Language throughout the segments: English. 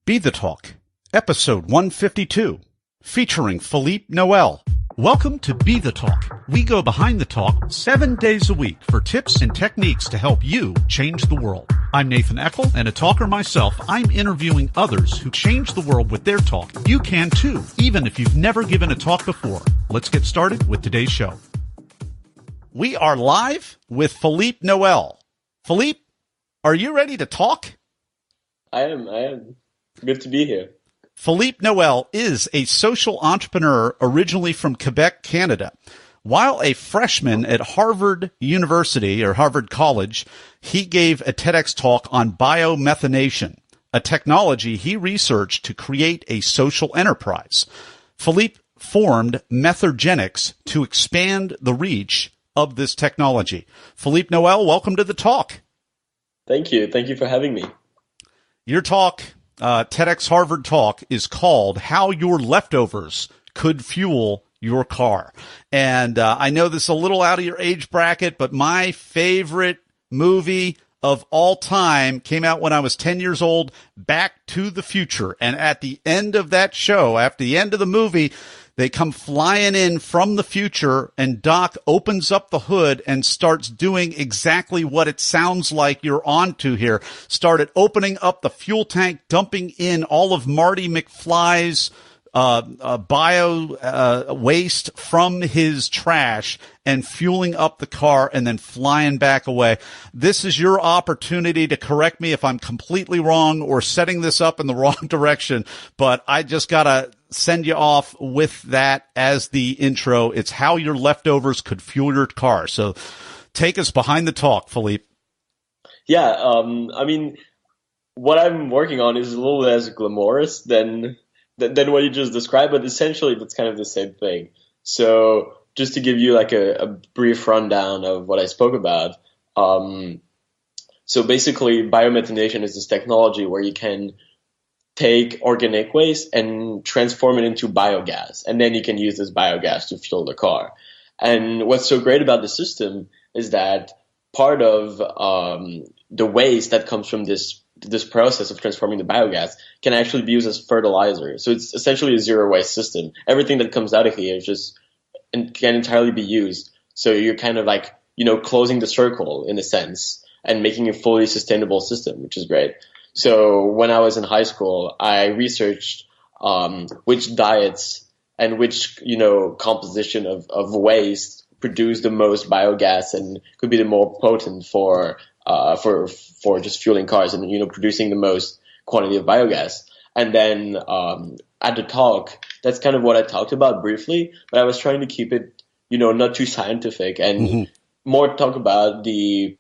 BeTheTalk, episode 152, featuring Philippe Noel. Welcome to BeTheTalk. We go behind the talk 7 days a week for tips and techniques to help you change the world. I'm Nathan Eckel, and a talker myself, I'm interviewing others who change the world with their talk. You can too, even if you've never given a talk before. Let's get started with today's show. We are live with Philippe Noel. Philippe, are you ready to talk? I am. Good to be here. Philippe Noel is a social entrepreneur originally from Quebec, Canada. While a freshman at Harvard University or Harvard College, he gave a TEDx talk on biomethanation, a technology he researched to create a social enterprise. Philippe formed Methanergics to expand the reach of this technology. Philippe Noel, welcome to the talk. Thank you. Thank you for having me. Your talk, TEDx Harvard talk, is called How Your Leftovers Could Fuel Your Car. And I know this is a little out of your age bracket, but my favorite movie of all time came out when I was 10 years old, Back to the Future. And at the end of that show, after the end of the movie, they come flying in from the future, and Doc opens up the hood and starts doing exactly what it sounds like you're onto here. Started opening up the fuel tank, dumping in all of Marty McFly's bio waste from his trash and fueling up the car and then flying back away. This is your opportunity to correct me if I'm completely wrong or setting this up in the wrong direction, but I just gotta send you off with that as the intro. It's how your leftovers could fuel your car. So take us behind the talk, Philippe. Yeah, I mean, what I'm working on is a little less glamorous than what you just described, but essentially that's kind of the same thing. So just to give you like a brief rundown of what I spoke about. So basically biomethanation is this technology where you can take organic waste and transform it into biogas. And then you can use this biogas to fuel the car. And what's so great about the system is that part of the waste that comes from this process of transforming the biogas can actually be used as fertilizer. So it's essentially a zero waste system. Everything that comes out of here is just can entirely be used. So you're kind of like, closing the circle in a sense and making a fully sustainable system, which is great. So when I was in high school, I researched which diets and which, composition of waste produce the most biogas and could be the more potent for just fueling cars and, producing the most quantity of biogas. And then at the talk, that's kind of what I talked about briefly, but I was trying to keep it, not too scientific and more talk about the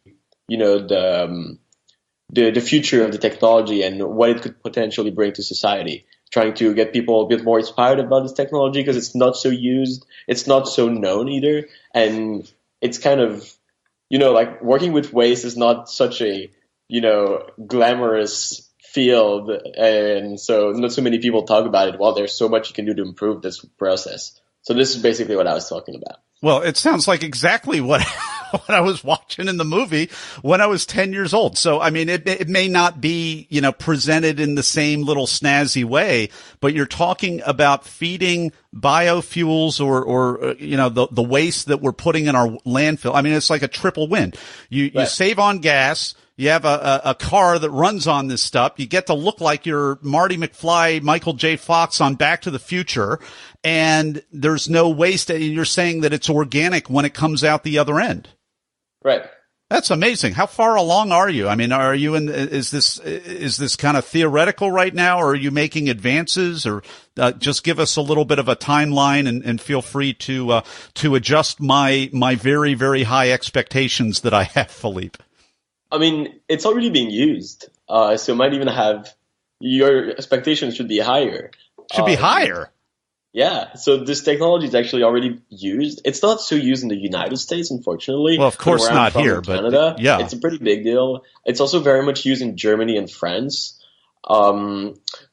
future of the technology and what it could potentially bring to society. Trying to get people a bit more inspired about this technology because it's not so used, it's not so known either, and it's kind of, like working with waste is not such a, glamorous field, and so not so many people talk about it. While there's so much you can do to improve this process. So this is basically what I was talking about. Well, it sounds like exactly what I was watching in the movie when I was 10 years old. So, I mean, it may not be, presented in the same little snazzy way, but you're talking about feeding biofuels or the waste that we're putting in our landfill. I mean, it's like a triple win. You save on gas. You have a car that runs on this stuff. You get to look like you're Marty McFly, Michael J. Fox on Back to the Future, and there's no waste. And you're saying that it's organic when it comes out the other end. Right. That's amazing. How far along are you? I mean, are you is this kind of theoretical right now, or are you making advances, or just give us a little bit of a timeline and feel free to adjust my very, very high expectations that I have, Philippe. I mean, it's already being used, so it might even have your expectations should be higher. Should be higher. Yeah. So this technology is actually already used. It's not so used in the United States, unfortunately. Well, of course not here, but Canada, yeah, it's a pretty big deal. It's also very much used in Germany and France.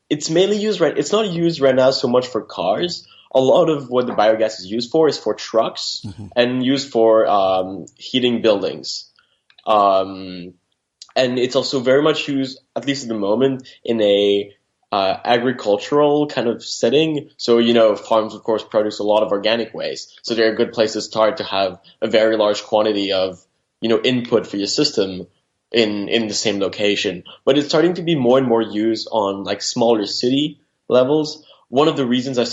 It's mainly used it's not used right now so much for cars. A lot of what the biogas is used for is for trucks and used for heating buildings. And it's also very much used, at least at the moment, in a agricultural kind of setting. So, farms, of course, produce a lot of organic waste. So they're a good place to start to have a very large quantity of, input for your system in the same location. But it's starting to be more and more used on like smaller city levels. One of the reasons I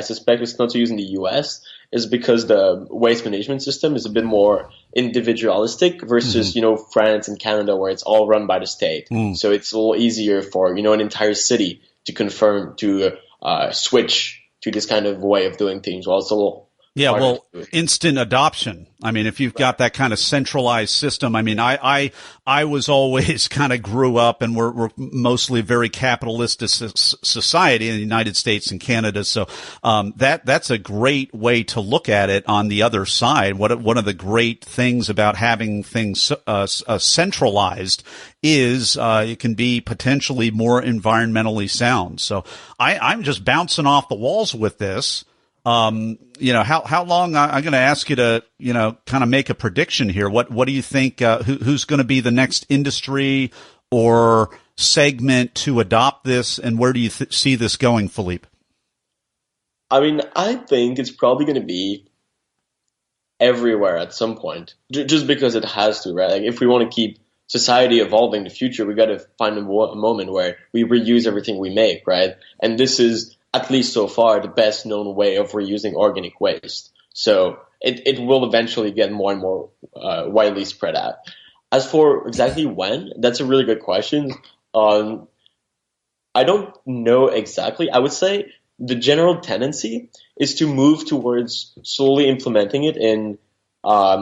suspect it's not so used in the US is because the waste management system is a bit more individualistic versus, France and Canada where it's all run by the state. So it's a little easier for, an entire city to switch to this kind of way of doing things. Well, it's a little instant adoption. I mean, if you've got that kind of centralized system, I mean, I was always kind of grew up and we're mostly a very capitalistic society in the United States and Canada. So, that's a great way to look at it on the other side. One of the great things about having things, centralized is, it can be potentially more environmentally sound. So I'm just bouncing off the walls with this. How long, I'm going to ask you to, kind of make a prediction here. What do you think, who's going to be the next industry or segment to adopt this, and where do you see this going, Philippe? I mean, I think it's probably going to be everywhere at some point, just because it has to, right? Like, if we want to keep society evolving in the future, we got to find a moment where we reuse everything we make, right? And this is, at least so far, the best known way of reusing organic waste. So it will eventually get more and more widely spread out. As for exactly when, that's a really good question. I don't know exactly. I would say the general tendency is to move towards slowly implementing it in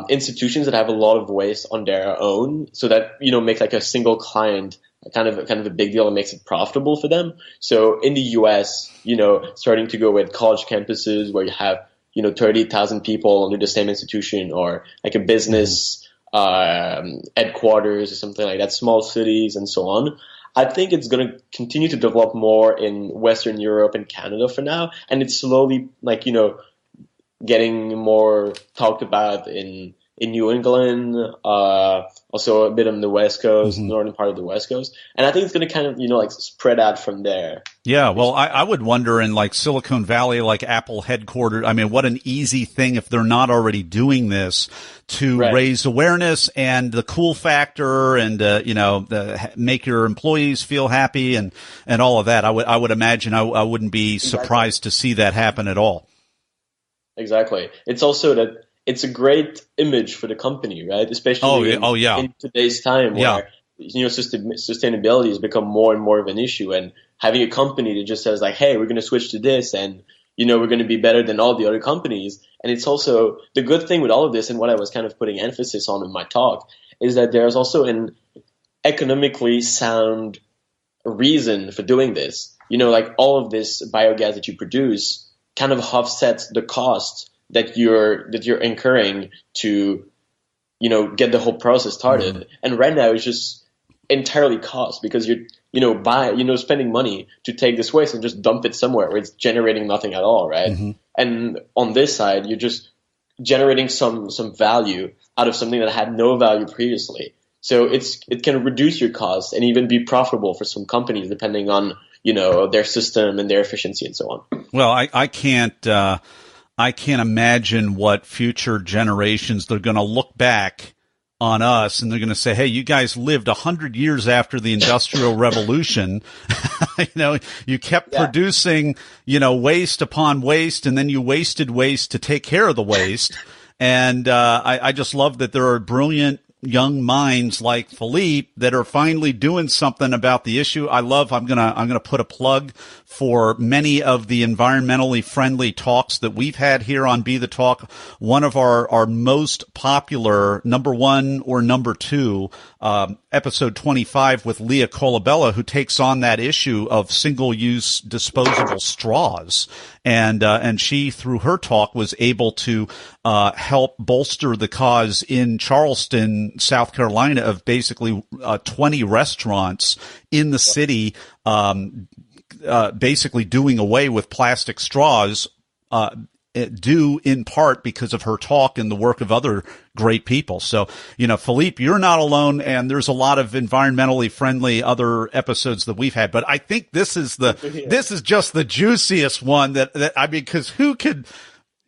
institutions that have a lot of waste on their own, so that make like a single client kind of a big deal and makes it profitable for them. So in the US, starting to go with college campuses where you have 30,000 people under the same institution, or like a business headquarters or something like that, small cities and so on. I think it's going to continue to develop more in Western Europe and Canada for now, and it's slowly getting more talked about in New England, also a bit on the West Coast, northern part of the West Coast. And I think it's going to kind of, spread out from there. Yeah. Well, I would wonder in like Silicon Valley, like Apple headquarters. I mean, what an easy thing if they're not already doing this to raise awareness and the cool factor and, make your employees feel happy and all of that. I would imagine I wouldn't be surprised to see that happen at all. Exactly. It's also that it's a great image for the company, right? Especially in today's time where, sustainability has become more and more of an issue, and having a company that just says like, hey, we're going to switch to this and, we're going to be better than all the other companies. And it's also the good thing with all of this, and what I was kind of putting emphasis on in my talk, is that there's also an economically sound reason for doing this. Like all of this biogas that you produce kind of offsets the cost that you're incurring to, get the whole process started. And right now it's just entirely cost, because you're, spending money to take this waste and just dump it somewhere where it's generating nothing at all, right? And on this side, you're just generating some value out of something that had no value previously. So it can reduce your costs and even be profitable for some companies depending on, their system and their efficiency and so on. Well, I can't imagine what future generations, they're going to look back on us and they're going to say, hey, you guys lived 100 years after the Industrial Revolution. You kept producing, waste upon waste, and then you wasted waste to take care of the waste. And I just love that there are brilliant young minds like Philippe that are finally doing something about the issue. I'm going to put a plug for many of the environmentally friendly talks that we've had here on Be the Talk. One of our most popular, number one or number two, episode 25 with Leah Colabella, who takes on that issue of single-use disposable straws. And she, through her talk, was able to help bolster the cause in Charleston, South Carolina, of basically 20 restaurants in the city, basically doing away with plastic straws due in part because of her talk and the work of other great people. So, Philippe, you're not alone, and there's a lot of environmentally friendly other episodes that we've had, but I think this is this is just the juiciest one that I mean, cause who could,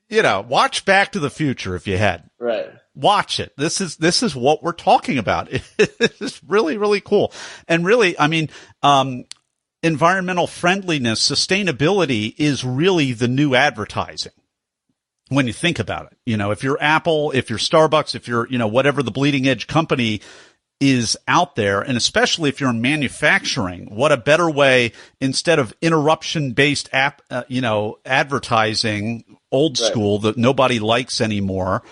watch Back to the Future if you had. Right. Watch it. This is what we're talking about. It's really, really cool. And really, I mean, environmental friendliness, sustainability is really the new advertising when you think about it. If you're Apple, if you're Starbucks, if you're, whatever the bleeding edge company is out there, and especially if you're in manufacturing, what a better way, instead of interruption based advertising, old school that nobody likes anymore,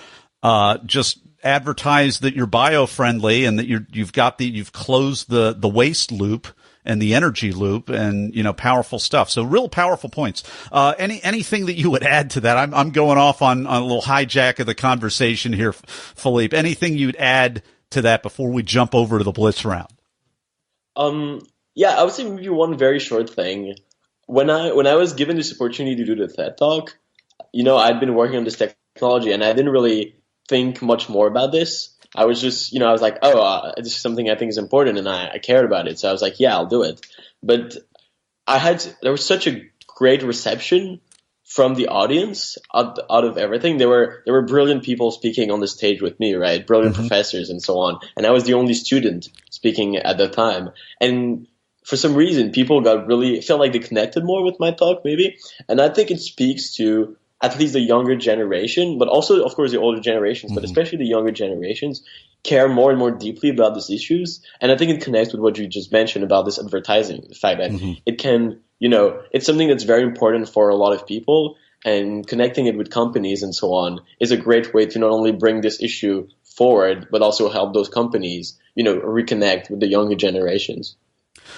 just advertise that you're bio-friendly and that you've closed the waste loop and the energy loop and, powerful stuff. So real powerful points. Anything that you would add to that? I'm going off on a little hijack of the conversation here, Philippe. Anything you'd add to that before we jump over to the Blitz round? Yeah, I would say maybe one very short thing. When I was given this opportunity to do the TED Talk, I'd been working on this technology and I didn't really think much more about this. I was just, I was like, this is something I think is important and I cared about it. So I was like, yeah, I'll do it. But there was such a great reception from the audience out of everything. There were brilliant people speaking on the stage with me, right? Brilliant professors and so on. And I was the only student speaking at the time. And for some reason, people felt like they connected more with my talk maybe. And I think it speaks to at least the younger generation, but also, of course, the older generations, but especially the younger generations care more and more deeply about these issues. And I think it connects with what you just mentioned about this advertising, the fact that it can, it's something that's very important for a lot of people, and connecting it with companies and so on is a great way to not only bring this issue forward, but also help those companies, reconnect with the younger generations.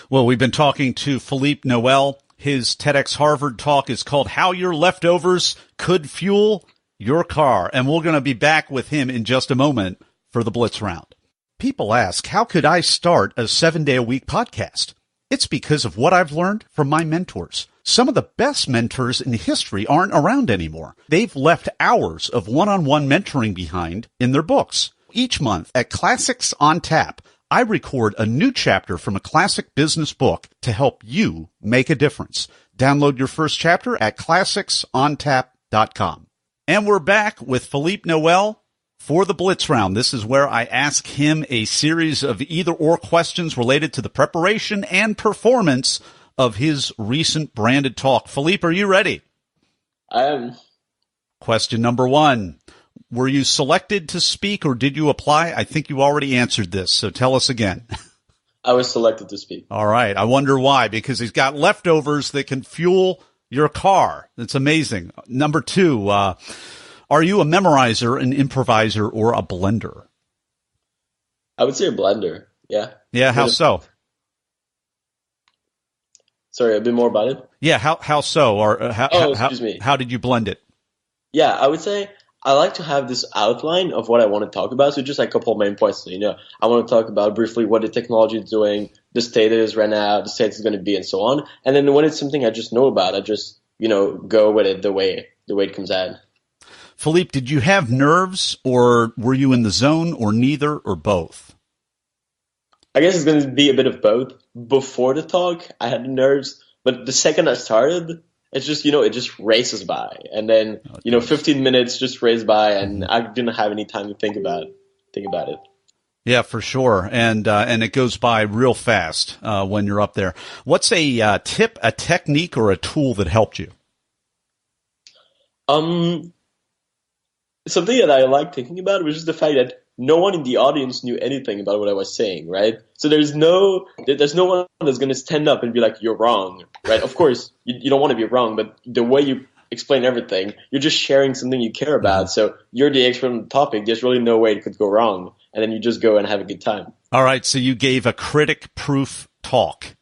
Well, we've been talking to Philippe Noel. His TEDx Harvard talk is called How Your Leftovers Could Fuel Your Car. And we're going to be back with him in just a moment for the Blitz round. People ask, how could I start a 7-day-a-week podcast? It's because of what I've learned from my mentors. Some of the best mentors in history aren't around anymore. They've left hours of one-on-one mentoring behind in their books. Each month at Classics on Tap, I record a new chapter from a classic business book to help you make a difference. Download your first chapter at classicsontap.com. And we're back with Philippe Noel for the Blitz round. This is where I ask him a series of either-or questions related to the preparation and performance of his recent branded talk. Philippe, are you ready? I am. Question number 1. Were you selected to speak or did you apply? I think you already answered this, so tell us again. I was selected to speak. All right. I wonder why, because he's got leftovers that can fuel your car. That's amazing. Number 2, are you a memorizer, an improviser, or a blender? I would say a blender, yeah. Yeah, how so? Sorry, a bit more about it? Yeah, how so? Or excuse me. How did you blend it? Yeah, I would say I like to have this outline of what I want to talk about. So just like a couple of main points. I want to talk about briefly what the technology is doing, the state it is right now, the state it's going to be, and so on. And then when it's something I just know about, I just, go with it the way it comes out. Philippe, did you have nerves, or were you in the zone, or neither, or both? I guess it's going to be a bit of both. Before the talk, I had nerves, but the second I started, it's just, it just races by. And then, 15 minutes just raced by and I didn't have any time to think about it. Yeah, for sure. And it goes by real fast, when you're up there. What's a tip, a technique, or a tool that helped you? Something that I like thinking about was just the fact that no one in the audience knew anything about what I was saying, right? So there's no one that's going to stand up and be like, you're wrong, right? Of course, you don't want to be wrong, but the way you explain everything, you're just sharing something you care about. So you're the expert on the topic. There's really no way it could go wrong. And then you just go and have a good time. All right. So you gave a critic-proof talk.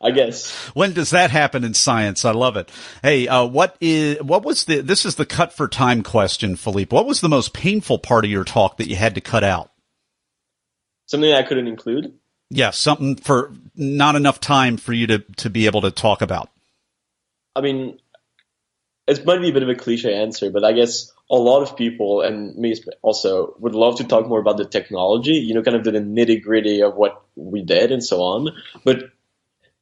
I guess. When does that happen in science? I love it. Hey, this is the cut for time question, Philippe. What was the most painful part of your talk that you had to cut out? Something I couldn't include? Yeah, something for not enough time for you to be able to talk about. I mean, it might be a bit of a cliche answer, but I guess a lot of people, and me also, would love to talk more about the technology, you know, kind of the nitty-gritty of what we did and so on. But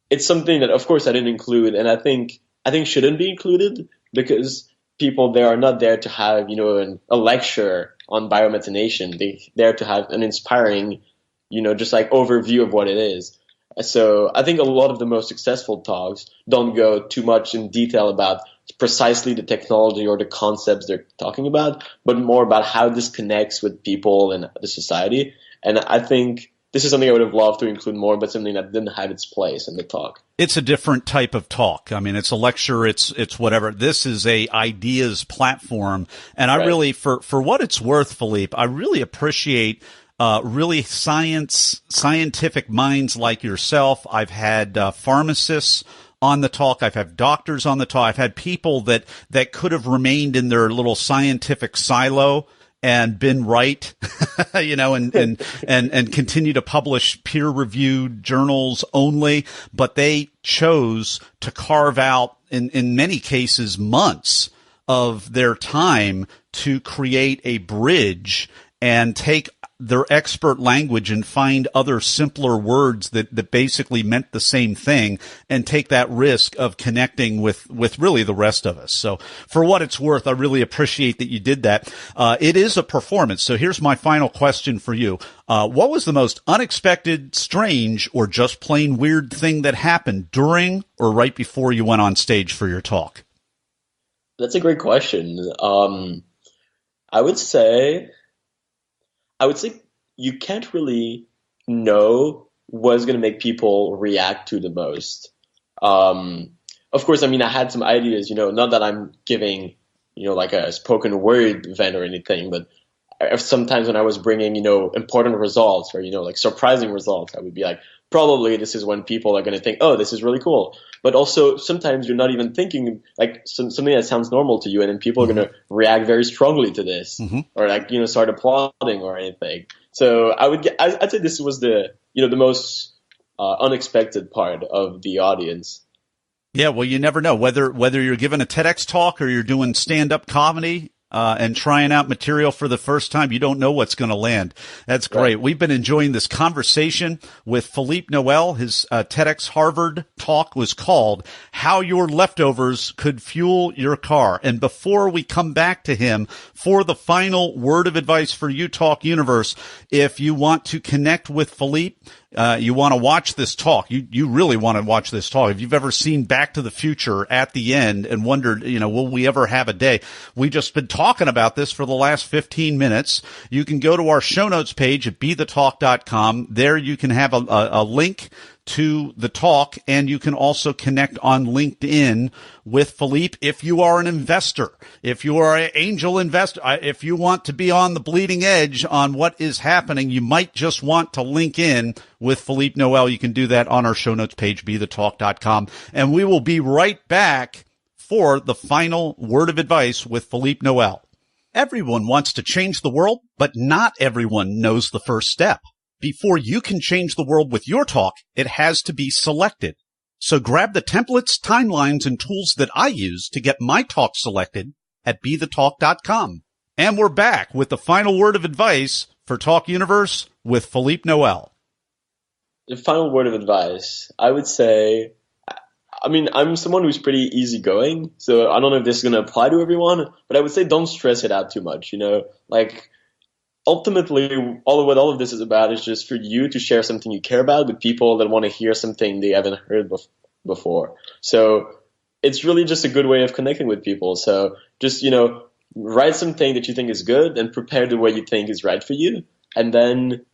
it's something that, of course, I didn't include, and I think shouldn't be included, because people there are not there to have, you know, a lecture on biomethanation. They're there to have an inspiring, you know, just like overview of what it is. So I think a lot of the most successful talks don't go too much in detail about precisely the technology or the concepts they're talking about, but more about how this connects with people and the society. And I think this is something I would have loved to include more, but something that didn't have its place in the talk. It's a different type of talk. I mean, it's a lecture, it's whatever. This is a ideas platform. And I really, for what it's worth, Philippe, I really appreciate really scientific minds like yourself. I've had pharmacists on the talk. I've had doctors on the talk. I've had people that could have remained in their little scientific silo and been right, you know, and continue to publish peer-reviewed journals only, but they chose to carve out, in many cases, months of their time to create a bridge and take their expert language and find other simpler words that basically meant the same thing, and take that risk of connecting with really the rest of us. So for what it's worth, I really appreciate that you did that. It is a performance. So here's my final question for you. What was the most unexpected, strange, or just plain weird thing that happened during or right before you went on stage for your talk? That's a great question. I would say you can't really know what's going to make people react to the most. Of course, I mean, I had some ideas, you know, not that I'm giving, you know, like a spoken word event or anything, but sometimes when I was bringing, you know, important results or, you know, like surprising results, I would be like, probably this is when people are going to think, oh, this is really cool. But also sometimes you're not even thinking like something that sounds normal to you, and then people are going to react very strongly to this, or like, you know, start applauding or anything. So I'd say this was the most unexpected part of the audience. Yeah, well, you never know whether you're giving a TEDx talk or you're doing stand-up comedy. And trying out material for the first time, you don't know what's going to land. That's great. Right. We've been enjoying this conversation with Philippe Noel. His TEDx Harvard talk was called How Your Leftovers Could Fuel Your Car. And before we come back to him for the final word of advice for UTalk Universe, if you want to connect with Philippe, you want to watch this talk. You really want to watch this talk. If you've ever seen Back to the Future at the end and wondered, you know, will we ever have a day? We just been talking about this for the last 15 minutes. You can go to our show notes page at BeTheTalk.com. There you can have a link to the talk, and you can also connect on LinkedIn with Philippe if you are an investor, if you are an angel investor, if you want to be on the bleeding edge on what is happening, you might just want to link in with Philippe Noel. You can do that on our show notes page, BeTheTalk.com. And we will be right back for the final word of advice with Philippe Noel. Everyone wants to change the world, but not everyone knows the first step. Before you can change the world with your talk, it has to be selected. So grab the templates, timelines, and tools that I use to get my talk selected at BeTheTalk.com. And we're back with the final word of advice for Talk Universe with Philippe Noel. The final word of advice, I would say, I mean, I'm someone who's pretty easygoing, so I don't know if this is going to apply to everyone, but I would say don't stress it out too much, you know, like, ultimately, what all of this is about is just for you to share something you care about with people that want to hear something they haven't heard before. So it's really just a good way of connecting with people. So just, you know, write something that you think is good and prepare the way you think is right for you. And then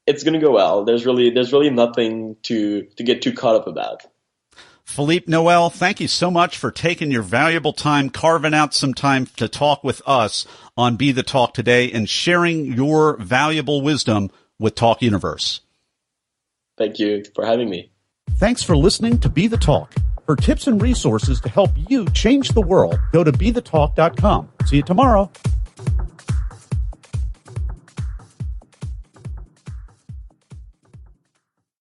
it's going to go well. There's really nothing to get too caught up about. Philippe Noel, thank you so much for taking your valuable time, carving out some time to talk with us on Be the Talk today and sharing your valuable wisdom with Talk Universe. Thank you for having me. Thanks for listening to Be the Talk. For tips and resources to help you change the world, go to BeTheTalk.com. See you tomorrow.